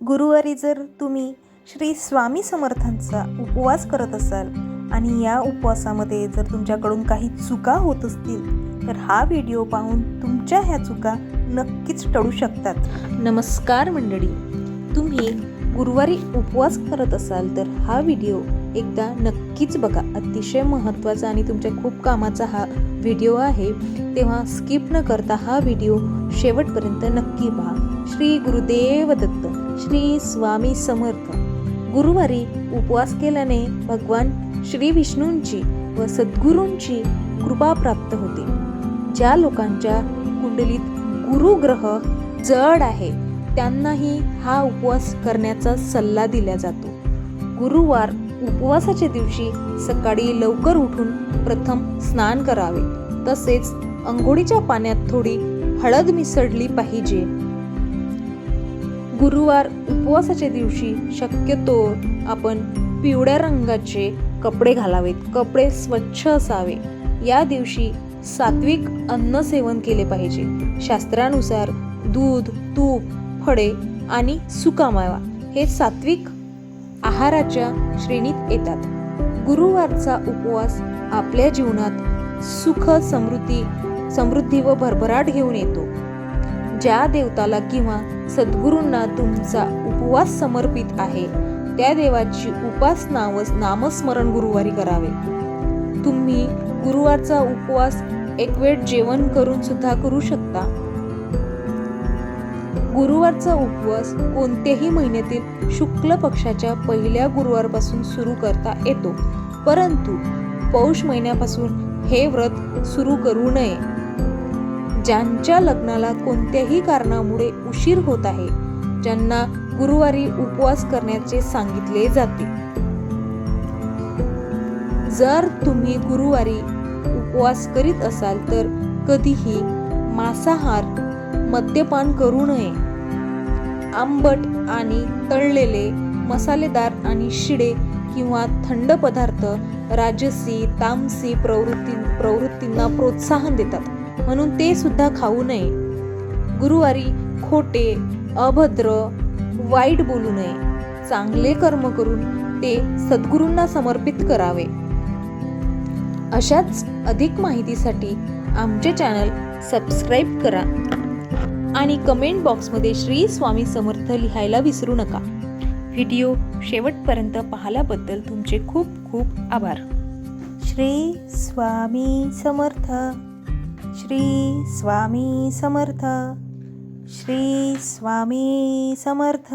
गुरुवारी जर तुम्ही श्री स्वामी समर्थांचा उपवास करत असाल आणि या उपवासामध्ये जर तुमच्याकडून काही चुका होत असतील तर हा व्हिडिओ पाहून तुमच्या ह्या चुका नक्कीच टळू शकतात. नमस्कार मंडळी, तुम्ही गुरुवारी उपवास करत असाल तर हा व्हिडिओ एकदा नक्कीच बघा. अतिशय महत्त्वाचा आणि तुमच्या खूप कामाचा हा व्हिडिओ आहे, तेव्हा स्किप न करता हा व्हिडिओ शेवटपर्यंत नक्की पहा. श्री गुरुदेव दत्त. श्री स्वामी समर्थ. गुरुवारी उपवास केल्याने भगवान श्री विष्णूंची व सद्गुरूंची कृपा प्राप्त होते. ज्या लोकांच्या कुंडलीत गुरुग्रह जड आहे त्यांनाही हा उपवास करण्याचा सल्ला दिला जातो. गुरुवार उपवासाच्या दिवशी सकाळी लवकर उठून प्रथम स्नान करावे, तसेच अंघोळीच्या पाण्यात थोडी हळद मिसळली पाहिजे. गुरुवार उपवासाच्या दिवशी शक्यतो आपण पिवळ्या रंगाचे कपडे घालावेत. कपडे स्वच्छ असावे. या दिवशी सात्विक अन्न सेवन केले पाहिजे. शास्त्रानुसार दूध, तूप, फळे आणि सुकामेवा हे सात्विक आहाराच्या श्रेणीत येतात. गुरुवारचा उपवास आपल्या जीवनात सुख, समृद्धी व भरभराट घेऊन येतो. ज्या देवताला किंवा सद्गुरूंना तुमचा उपवास समर्पित आहे त्या देवाची उपासना व नामस्मरण गुरुवारी करावे. तुम्ही गुरुवारचा उपवास एक वेळ जेवण करून सुद्धा करू शकता. गुरुवारचा उपवास कोणत्याही महिन्यातील शुक्ल पक्षाच्या पहिल्या गुरुवारपासून सुरू करता येतो, परंतु पौष महिन्यापासून हे व्रत सुरू करू नये. ज्यांच्या लग्नाला कोणत्याही कारणामुळे उशीर होत आहे, ज्यांना गुरुवारी उपवास करण्याचे सांगितले जाते. जर तुम्ही गुरुवारी उपवास करीत असाल तर कधीही मांसाहार, मद्यपान करू नये. आंबट आणि तळलेले, मसालेदार आणि शिळे किंवा थंड पदार्थ राजसी, तामसी प्रवृत्तींना प्रोत्साहन देतात, म्हणून ते सुद्धा खाऊ नये. गुरुवारी खोटे, अभद्र, वाईट बोलू नये. चांगले कर्म करून ते सद्गुरूंना समर्पित करावे. अशाच अधिक माहितीसाठी आमचे चॅनल सबस्क्राईब करा आणि कमेंट बॉक्समध्ये श्री स्वामी समर्थ लिहायला विसरू नका. व्हिडिओ शेवटपर्यंत पाहिल्याबद्दल तुमचे खूप खूप आभार. श्री स्वामी समर्थ. श्री स्वामी समर्थ. श्री स्वामी समर्थ.